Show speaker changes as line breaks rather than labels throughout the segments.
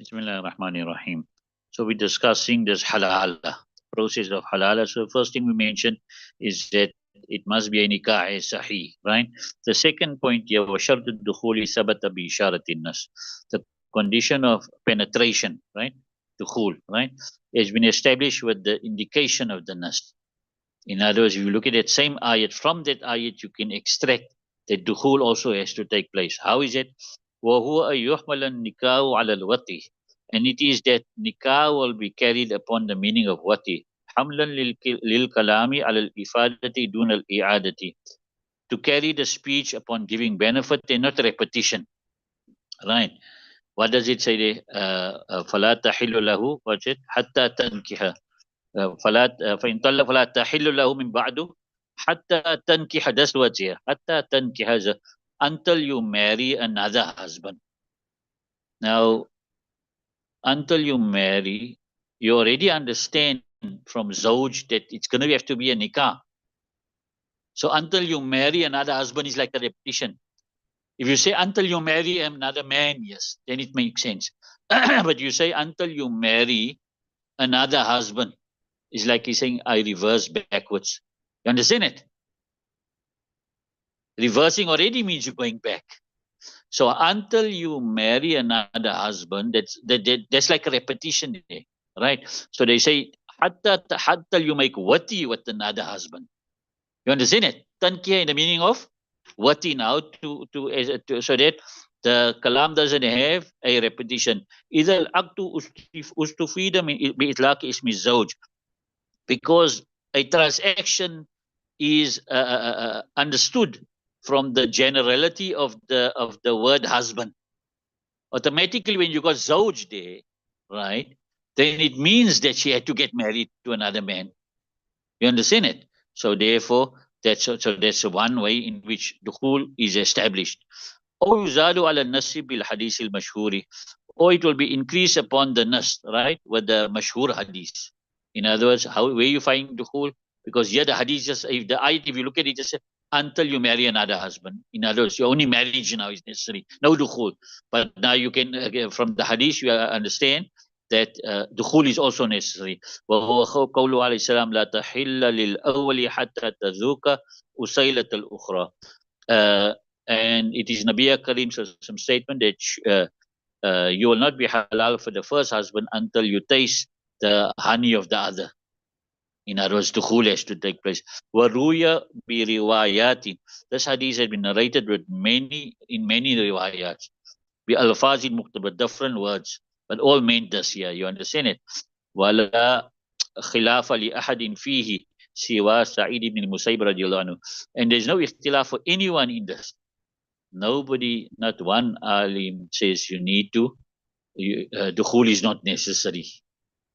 Bismillah ar-Rahman ar-Rahim. So we're discussing this halala, process of halala. So first thing we mentioned is that it must be a nikah sahih, right? The second point here was shart al-dukhuli sabata bi isharatin nas. The condition of penetration, right? Dukhul, right? Has been established with the indication of the nas. In other words, if you look at that same ayat, from that ayat you can extract that dukhul also has to take place. How is it? وَهُوَ يُحْمَلَ النِّكَاحُ عَلَى الْوَطِي. And it is that nikah will be carried upon the meaning of wati. حَمْلًا لِلْكَلَامِ عَلَى الْإِفَادَةِ دُونَ الْإِعَادَةِ. To carry the speech upon giving benefit and not repetition. Right. What does it say there? فَلَا تَحِلُّ لَهُ. What's it? حَتَّى تَنْكِحَ. فإن طلق فلا تحل له من بعد حتى تنكح. That's what's here. حتى تنكح, until you marry another husband. Now, until you marry, you already understand from Zawj that it's going to have to be a nikah. So until you marry another husband is like a repetition. If you say until you marry another man, yes, then it makes sense. But you say until you marry another husband, it's like he's saying I reverse backwards. You understand it? Reversing already means you're going back. So until you marry another husband, that's like a repetition there, right? So they say hatta you make wati with another husband. You understand it? Tankiya in the meaning of wati now to so that the kalam doesn't have a repetition. Either aktu ustufida bi itlaq ismi zawj, because a transaction is understood from the generality of the word husband. Automatically, when you got zawj there, right, then it means that she had to get married to another man. You understand it? So therefore, that's one way in which dukhul is established. Or yuzadu ala nasib bil hadith al mashhuri, or it will be increased upon the nas, right, with the mashhur hadith. In other words, where you find dukhul? Because here the hadith just, if the ayat, if you look at it, just until you marry another husband. In other words, your only marriage now is necessary, no dukhul. But now you can, from the hadith, you understand that dukhul is also necessary. وهو قوله عليه السلام لا تحل للأول حتى تذوق أسيلة الأخرى. And it is Nabi Karim's some statement that you will not be halal for the first husband until you taste the honey of the other. In other words, dukhul has to take place. Waruya bi riwayatin. This hadith has been narrated with many riwayats. Bi alfazin muqtaba, different words, but all meant this here. You understand it? Wala khilafa li ahadin fihi siwa Sa'id ibn Musayyib radiyallahu anhu. And there's no ikhtilaf for anyone in this. Nobody, not one alim says you need to. Dukhul is not necessary.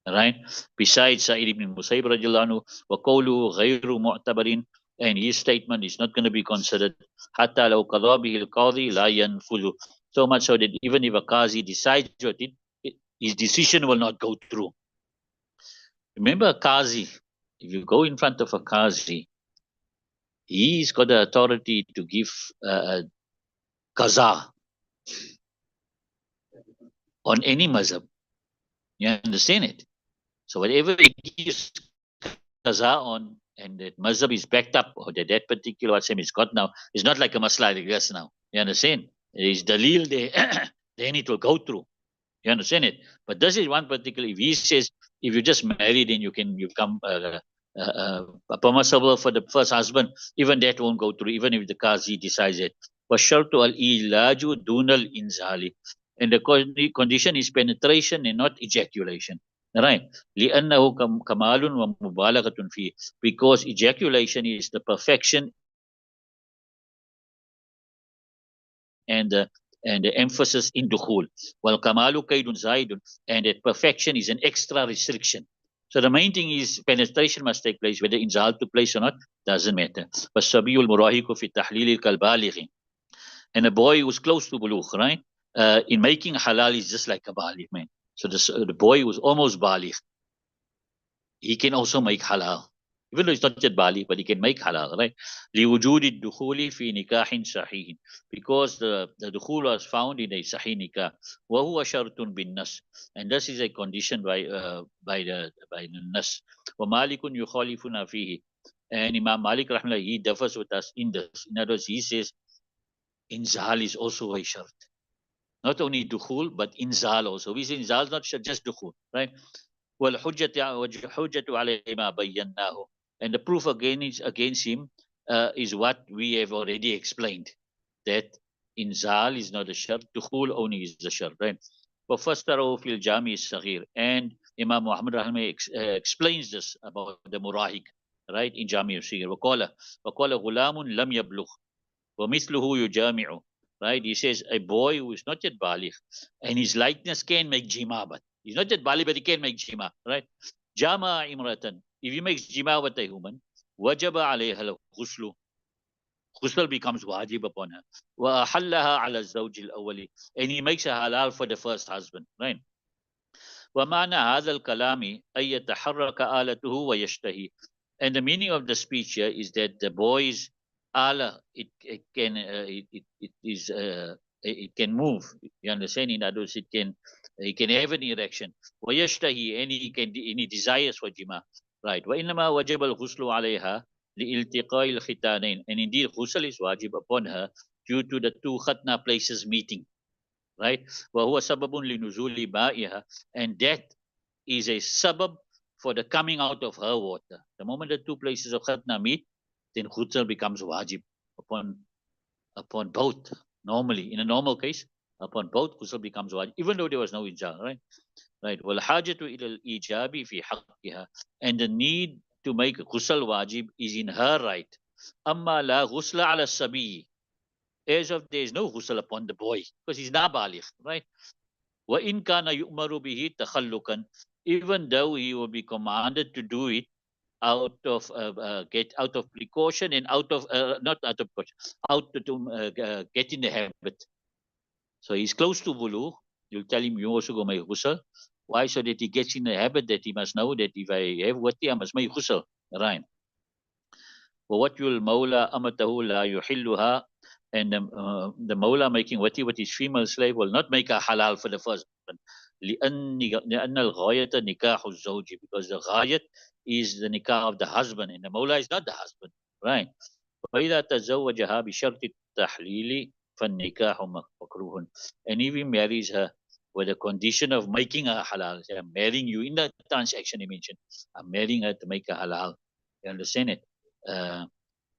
Right? Besides Sa'id ibn Musayyib radiallahu anhu, wa qawlu ghayru mu'tabarin, and his statement is not going to be considered. Hatta law qadha bihi al-qadi la yanfudu. So much so that even if a qazi decides what his decision will not go through. Remember a qazi, if you go in front of a qazi, he's got the authority to give qaza on any mazhab. You understand it? So whatever he gives qaza on, and that mazhab is backed up, or that particular what is got now, is not like a masla like this now. You understand? There is dalil there, then it will go through. You understand it? But this is one particular, if he says, if you just marry, then you come permissible for the first husband, even that won't go through, even if the qazi decides it. وَالشَّرْطُ الْإِلَاجُ دُونَ الْإِنزَالِ. And the condition is penetration and not ejaculation. Right? لِأَنَّهُ كَمَالٌ وَمُبَالَغَةٌ فِيهِ. Because ejaculation is the perfection and the emphasis in dukhul. While kamalu kaidun zaidun, and that perfection is an extra restriction. So the main thing is penetration must take place, whether inzal took place or not, doesn't matter. وَالصَّبِيُّ الْمُرَاهِقُ فِي التَّحْلِيلِ كَالْبَالِغِ. And a boy who's close to bulugh, right? In making halal is just like a baligh, man. So the boy who's almost baligh, he can also make halal. Even though it's not yet Bali, but he can make halal, right? لِوُجُودِ الدُّخُولِ فِي نِكَاحٍ صَحِيحٍ, because the dukhul was found in a sahih nikah. وَهُوَ شَرْطٌ بِالنَّسْ, and this is a condition by the nas. وَمَالِكٌ يُخَالِفُنَا فِيهِ, and Imam Malik rahimahullah, he differs with us in this. In other words, he says inzal is also a shart. Not only dukhul, but inzal also. We say inzal is not just dukhul, right? وَالْحُجَّةُ عَلَيْهِ مَا بَيَّنَّاهُ, and the proof against him is what we have already explained, that inzal is not a shart, dukhul only is the shart, right? وَفَسْتَرَهُ فِي الْجَامِعِ الصَّغِيرِ, and Imam Muhammad rahimah explains this about the murahik, right, in Jami al-Saghir. وَقَالَ غُلَامٌ لَمْ يَبْلُغْ وَمِثْلُهُ يُجَامِعُ, right? He says a boy who is not yet baligh and his likeness can make jima, but he's not yet baligh, but he can make jima, right? Jama imratan, if he makes jima with a woman, wajaba alayha al-ghuslu, ghusl becomes wajib upon her. وَأَحَلَّهَا عَلَى الزَّوْجِ الْأَوَّلِ, and he makes a halal for the first husband, right? وَمَعنَى هَذَا الْكَلَامِ أَن يَتَحَرَّكَ آلَتُهُ وَيَشْتَهِي, and the meaning of the speech here is that the boy's ala, it can it can move. You understand? In other words, he can have an erection. وَيَشْتَهِي, and he desires for jima, right? وَإِنَّمَا وَجَبَ الْغُسْلُ عَلَيْهَا لِإِلْتِقَاءِ الْخِتَانَيْن, and indeed ghusl is wajib upon her due to the two khatna places meeting, right? وَهُوَ سَبَبٌ لِنُزُولِ مَائِهَا, and that is a sabab for the coming out of her water. The moment the two places of khatna meet, then ghusl becomes wajib upon both. Normally, in a normal case, upon both, ghusl becomes wajib, even though there was no ijab, right? Right. وَالْحَاجَةُ إِلَى الْإِيجَابِ فِي حَقِّهَا, and the need to make ghusl wajib is in her right. أَمَّا لَا غُسْلَ عَلَى السَّبِيِّ, as of there is no ghusl upon the boy, because he's not baligh, right? وَإِنْ كَانَ يُؤْمَرُ بِهِ تَخَلُّقًا, even though he will be commanded to do it out of get out of precaution and out of not out of precaution, out to get in the habit. So he's close to bulu. You'll tell him you also go make ghusl. Why? So that he gets in the habit that he must know that if I have wati, I must make ghusl. Right. وَوَتْيُ الْمَوْلَى أَمَتَهُ لَا يُحِلُّهَا, and the Mawla making wati with his female slave will not make a halal for the first husband. لأن الغاية نكاح الزوج, because the ghayat is the nikah of the husband and the Mawla is not the husband, right? وإذا تزوجها بشرط التحليل فالنكاح مكروه, and if he marries her with the condition of making her halal, say, I'm marrying you, in the transaction he mentioned, I'm marrying her to make her halal. You understand it?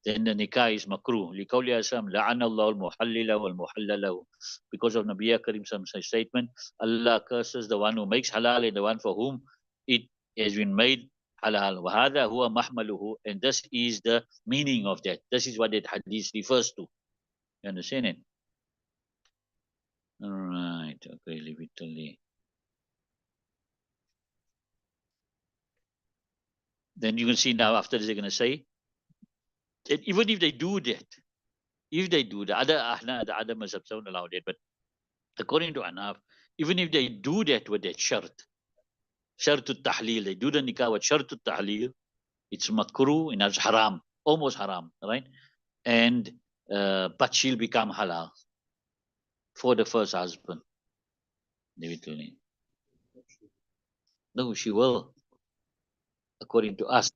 Then the nikah is makruh. لِقَوْلِ أَسَامْ لَعَنَ اللَّهُ الْمُحَلِّلَ وَالْمُحَلَّ لَهُ, because of Nabi Karim's statement, Allah curses the one who makes halal and the one for whom it has been made halal. وَهَذَا هُوَ مَحْمَلُهُ, and this is the meaning of that. This is what that hadith refers to. You understand it? All right. Okay, leave it till there. Then you can see now after this they're going to say that even if they do that, if they do, the other mazhabs don't allow that, but according to Anaf, even if they do that with that shart tahleel, they do the nikah with shart tahleel, it's makruh and it's haram, almost haram, right? And but she'll become halal for the first husband. No, she will, according to us.